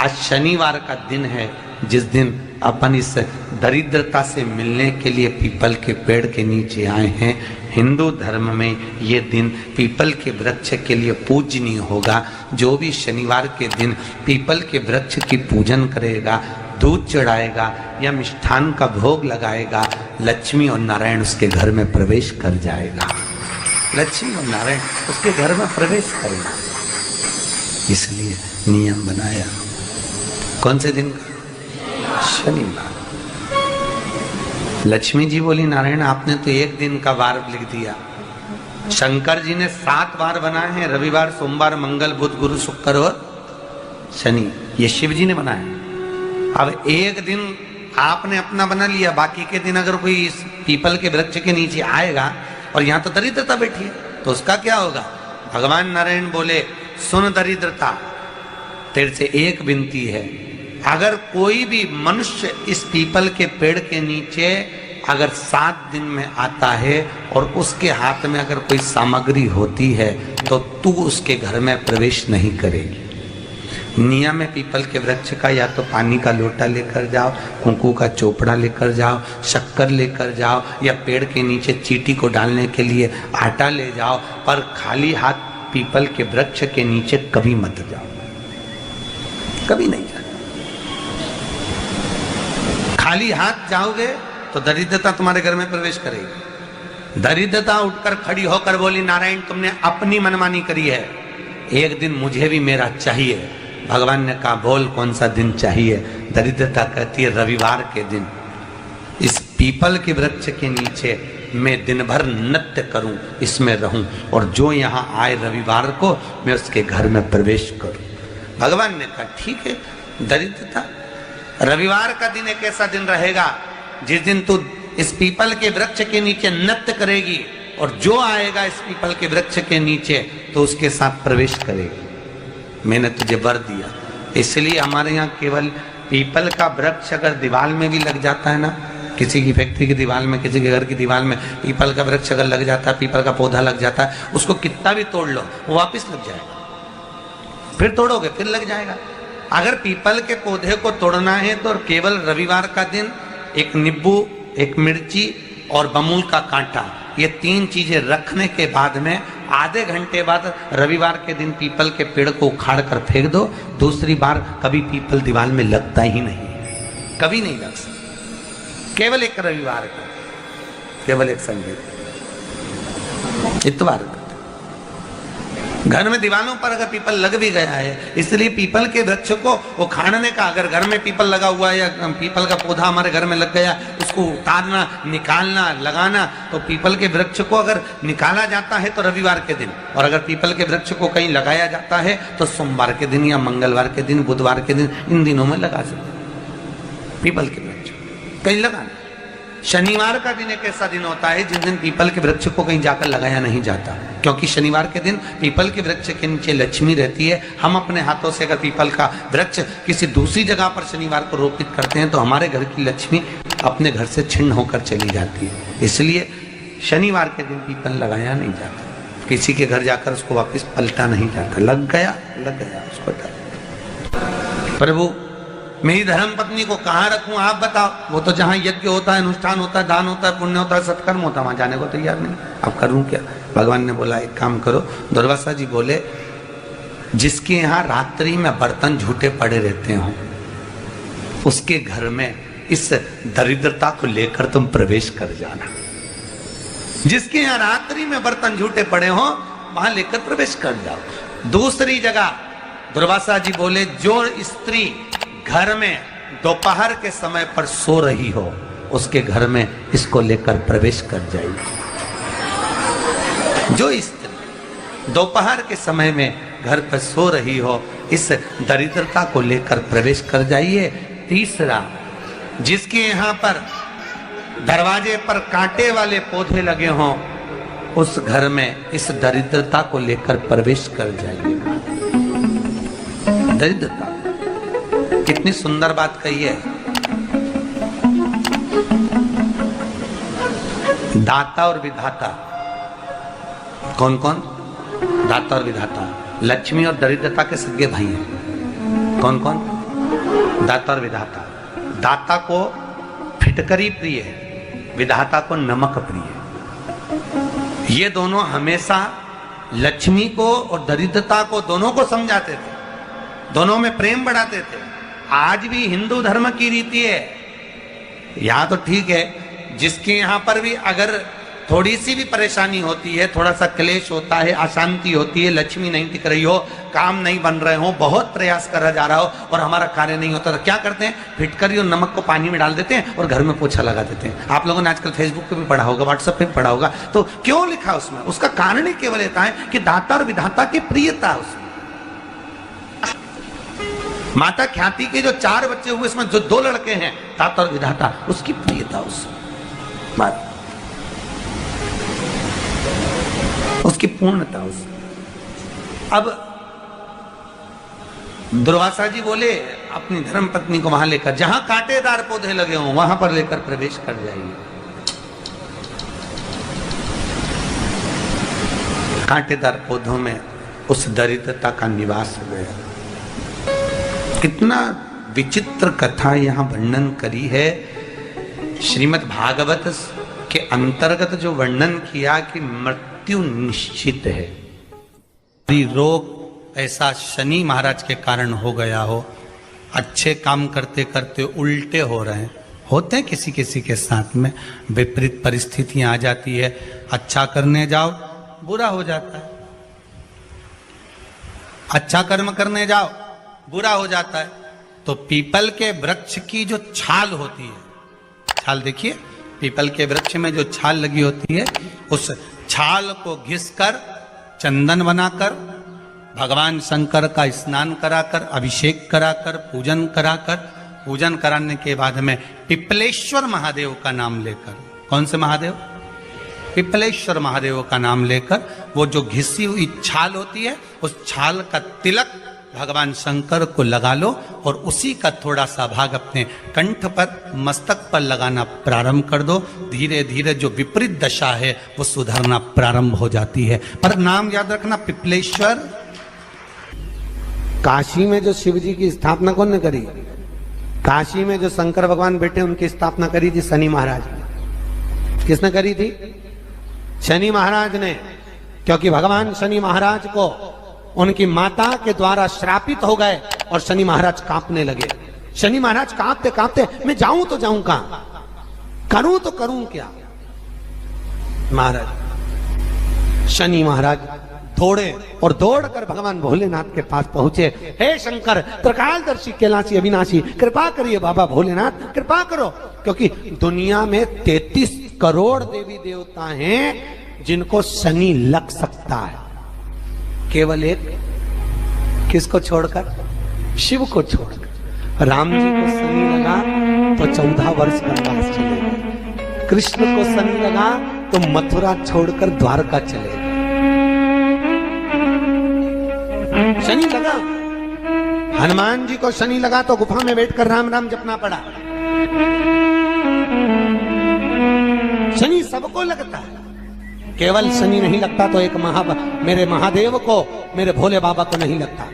आज शनिवार का दिन है, जिस दिन अपन इस दरिद्रता से मिलने के लिए पीपल के पेड़ के नीचे आए हैं। हिंदू धर्म में ये दिन पीपल के वृक्ष के लिए पूजनीय होगा। जो भी शनिवार के दिन पीपल के वृक्ष की पूजन करेगा, दूध चढ़ाएगा या मिष्ठान का भोग लगाएगा, लक्ष्मी और नारायण उसके घर में प्रवेश कर जाएगा। लक्ष्मी और नारायण उसके घर में प्रवेश करेगा। इसलिए नियम बनाया। कौन से दिन का? शनिवार। लक्ष्मी जी बोली, नारायण आपने तो एक दिन का वार लिख दिया। शंकर जी ने 7 वार बनाए हैं, रविवार, सोमवार, मंगल, बुध, गुरु, शुक्र और शनि। ये शिव जी ने बनाया। अब एक दिन आपने अपना बना लिया, बाकी के दिन अगर कोई इस पीपल के वृक्ष के नीचे आएगा और यहाँ तो दरिद्रता बैठी है, तो उसका क्या होगा? भगवान नारायण बोले, सुन दरिद्रता, तेरे से एक विनती है, अगर कोई भी मनुष्य इस पीपल के पेड़ के नीचे अगर 7 दिन में आता है और उसके हाथ में अगर कोई सामग्री होती है तो तू उसके घर में प्रवेश नहीं करेगी। नियम है पीपल के वृक्ष का, या तो पानी का लोटा लेकर जाओ, कुंकू का चोपड़ा लेकर जाओ, शक्कर लेकर जाओ, या पेड़ के नीचे चींटी को डालने के लिए आटा ले जाओ, पर खाली हाथ पीपल के वृक्ष के नीचे कभी मत जाओ, कभी नहीं जाओ। खाली हाथ जाओगे तो दरिद्रता तुम्हारे घर में प्रवेश करेगी। दरिद्रता उठकर खड़ी होकर बोली, नारायण तुमने अपनी मनमानी करी है, एक दिन मुझे भी मेरा चाहिए। भगवान ने कहा, बोल कौन सा दिन चाहिए? दरिद्रता कहती है, रविवार के दिन इस पीपल के वृक्ष के नीचे मैं दिन भर नृत्य करूं, इसमें रहूं, और जो यहाँ आए रविवार को मैं उसके घर में प्रवेश करूं। भगवान ने कहा, ठीक है। दरिद्रता, रविवार का दिन एक ऐसा दिन रहेगा जिस दिन तू इस पीपल के वृक्ष के नीचे नृत्य करेगी, और जो आएगा इस पीपल के वृक्ष के नीचे तो उसके साथ प्रवेश करेगी। मैंने तुझे वर दिया। इसलिए हमारे यहाँ केवल पीपल का वृक्ष अगर दीवार में भी लग जाता है ना, किसी की फैक्ट्री की दीवार में, किसी के घर की दीवार में पीपल का वृक्ष अगर लग जाता है, पीपल का पौधा लग जाता है, उसको कितना भी तोड़ लो वो वापिस लग जाएगा। फिर तोड़ोगे फिर लग जाएगा। अगर पीपल के पौधे को तोड़ना है तो केवल रविवार का दिन एक नींबू, एक मिर्ची और बमूल का कांटा, ये 3 चीजें रखने के बाद में आधे घंटे बाद रविवार के दिन पीपल के पेड़ को उखाड़ कर फेंक दो। दूसरी बार कभी पीपल दीवार में लगता ही नहीं, कभी नहीं लग सकता। केवल एक रविवार का, केवल एक संडे, इतवार का। घर में दीवारों पर अगर पीपल लग भी गया है, इसलिए पीपल के वृक्ष को उखाड़ने का, अगर घर में पीपल लगा हुआ है या पीपल का पौधा हमारे घर में लग गया, उसको उतारना, निकालना, लगाना, तो पीपल के वृक्ष को अगर निकाला जाता है तो रविवार के दिन, और अगर पीपल के वृक्ष को कहीं लगाया जाता है तो सोमवार के दिन या मंगलवार के दिन, बुधवार के दिन, इन दिनों में लगा सकते पीपल के वृक्ष कहीं लगाना। शनिवार का दिन एक ऐसा दिन होता है जिस दिन पीपल के वृक्ष को कहीं जाकर लगाया नहीं जाता, क्योंकि शनिवार के दिन पीपल के वृक्ष के नीचे लक्ष्मी रहती है। हम अपने हाथों से अगर पीपल का वृक्ष किसी दूसरी जगह पर शनिवार को रोपित करते हैं तो हमारे घर की लक्ष्मी अपने घर से छिन्न होकर चली जाती है। इसलिए शनिवार के दिन पीपल लगाया नहीं जाता, किसी के घर जाकर उसको वापस पलटा नहीं जाता। लग गया उसको डाल। प्रभु मेरी धर्म पत्नी को कहाँ रखूं आप बताओ? वो तो जहाँ यज्ञ होता है, अनुष्ठान होता है, दान होता है, पुण्य होता है, सत्कर्म होता है, वहां जाने को तैयार नहीं। अब करूं क्या? भगवान ने बोला एक काम करो। दुर्वासा जी बोले, जिसके यहाँ रात्रि में बर्तन झूठे पड़े रहते हो उसके घर में इस दरिद्रता को लेकर तुम प्रवेश कर जाना। जिसके यहाँ रात्रि में बर्तन झूठे पड़े हो वहां लेकर प्रवेश कर जाओ। दूसरी जगह दुर्वासा जी बोले, जो स्त्री घर में दोपहर के समय पर सो रही हो उसके घर में इसको लेकर प्रवेश कर जाइए। जो स्त्री दोपहर के समय में घर पर सो रही हो इस दरिद्रता को लेकर प्रवेश कर जाइए। तीसरा, जिसके यहाँ पर दरवाजे पर कांटे वाले पौधे लगे हों उस घर में इस दरिद्रता को लेकर प्रवेश कर जाइए। दरिद्रता, कितनी सुंदर बात कही है। दाता और विधाता, कौन कौन? दाता और विधाता। लक्ष्मी और दरिद्रता के सगे भाई हैं। कौन कौन? दाता और विधाता। दाता को फिटकरी प्रिय है, विधाता को नमक प्रिय है। ये दोनों हमेशा लक्ष्मी को और दरिद्रता को दोनों को समझाते थे, दोनों में प्रेम बढ़ाते थे। आज भी हिंदू धर्म की रीति है, यहाँ तो ठीक है, जिसके यहाँ पर भी अगर थोड़ी सी भी परेशानी होती है, थोड़ा सा क्लेश होता है, अशांति होती है, लक्ष्मी नहीं टिक रही हो, काम नहीं बन रहे हो, बहुत प्रयास करा जा रहा हो और हमारा कार्य नहीं होता, तो क्या करते हैं? फिटकरी और नमक को पानी में डाल देते हैं और घर में पोछा लगा देते हैं। आप लोगों ने आजकल फेसबुक पे भी पढ़ा होगा, व्हाट्सएप पे भी पढ़ा होगा। तो क्यों लिखा उसमें? उसका कारण ही केवल ये है कि दाता और विधाता की प्रियता उसमें। माता ख्याति के जो 4 बच्चे हुए, इसमें जो 2 लड़के हैं, दाता और विधाता, उसकी प्रियता उसमें, बात उसकी पूर्णता उसमें। अब दुर्वासा जी बोले अपनी धर्म पत्नी को वहां लेकर, जहां कांटेदार पौधे लगे हों वहां पर लेकर प्रवेश कर जाइए। कांटेदार पौधों में उस दरिद्रता का निवास हो गया। कितना विचित्र कथा यहां वर्णन करी है। श्रीमद् भागवत के अंतर्गत जो वर्णन किया कि मृत्यु निश्चित है, रोग ऐसा शनि महाराज के कारण हो गया हो, अच्छे काम करते करते उल्टे हो रहे हैं, होते हैं किसी किसी के साथ में, विपरीत परिस्थितियां आ जाती है, अच्छा करने जाओ बुरा हो जाता है, अच्छा कर्म करने जाओ बुरा हो जाता है। तो पीपल के वृक्ष की जो छाल होती है, छाल देखिए, पीपल के वृक्ष में जो छाल लगी होती है, उस छाल को घिसकर चंदन बनाकर भगवान शंकर का स्नान कराकर, अभिषेक कराकर, पूजन कराने के बाद में पिपलेश्वर महादेव का नाम लेकर, कौन से महादेव? पिपलेश्वर महादेव का नाम लेकर वो जो घिसी हुई छाल होती है, उस छाल का तिलक भगवान शंकर को लगा लो और उसी का थोड़ा सा भाग अपने कंठ पर, मस्तक पर लगाना प्रारंभ कर दो। धीरे धीरे जो विपरीत दशा है वो सुधरना प्रारंभ हो जाती है। पर नाम याद रखना, पिपलेश्वर। काशी में जो शिव जी की स्थापना कौन ने करी? काशी में जो शंकर भगवान बैठे उनकी स्थापना करी थी शनि महाराज ने। किसने करी थी? शनि महाराज ने। क्योंकि भगवान शनि महाराज को उनकी माता के द्वारा श्रापित हो गए और शनि महाराज कांपने लगे। शनि महाराज कांपते कांपते, मैं जाऊं तो जाऊं कहां, करूं तो करूं क्या? महाराज शनि महाराज दौड़े और दौड़कर भगवान भोलेनाथ के पास पहुंचे। हे शंकर, त्रिकालदर्शी, कैलाशी, अविनाशी, कृपा करिए बाबा भोलेनाथ, कृपा करो। क्योंकि दुनिया में 33 करोड़ देवी देवता हैं जिनको शनि लग सकता है, केवल एक किसको छोड़कर? शिव को छोड़कर। राम जी को शनि लगा तो 14 वर्ष वनवास चले गए। कृष्ण को शनि लगा तो मथुरा छोड़कर द्वारका चले गए। शनि लगा। हनुमान जी को शनि लगा तो गुफा में बैठकर राम राम जपना पड़ा। शनि सबको लगता है, केवल शनि नहीं लगता तो एक मेरे महादेव को, मेरे भोले बाबा को नहीं लगता।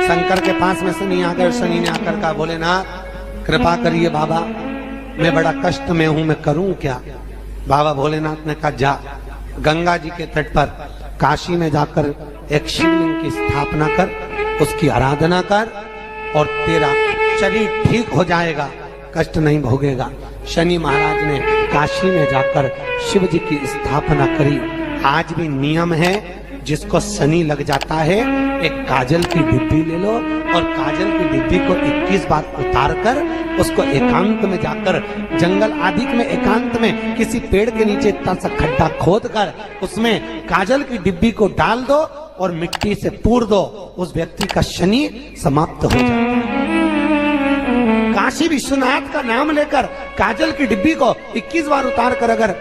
शंकर के पास में शनि आ गए। शनि ने आकर कहा, भोलेनाथ कृपा करिए बाबा, मैं बड़ा कष्ट में हूं, मैं करूं क्या? बाबा भोलेनाथ ने कहा, जा गंगा जी के तट पर काशी में जाकर एक शिवलिंग की स्थापना कर, उसकी आराधना कर और तेरा शरीर ठीक हो जाएगा, कष्ट नहीं भोगेगा। शनि महाराज ने काशी में जाकर शिव जी की स्थापना करी। आज भी नियम है, जिसको शनि लग जाता है एक काजल की डिब्बी ले लो और काजल की डिब्बी को 21 बार उतार कर उसको एकांत में जाकर, जंगल आदि में एकांत में किसी पेड़ के नीचे इतना सा खड्डा खोद कर उसमें काजल की डिब्बी को डाल दो और मिट्टी से पूर दो, उस व्यक्ति का शनि समाप्त हो जाता है। काशी विश्वनाथ का नाम लेकर काजल की डिब्बी को 21 बार उतार कर अगर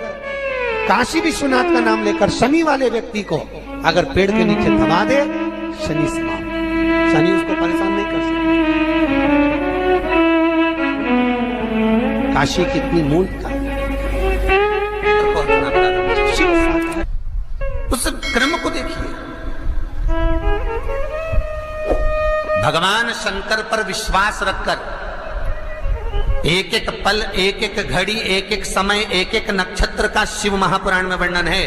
काशी विश्वनाथ का नाम लेकर शनि वाले व्यक्ति को अगर पेड़ के नीचे दबा दे, शनि समाप्त। शनि उसको परेशान नहीं कर सकता। काशी कितनी मूलता है। उस क्रम को देखिए। भगवान शंकर पर विश्वास रखकर एक एक पल, एक एक घड़ी, एक एक समय, एक एक नक्षत्र का शिव महापुराण में वर्णन है।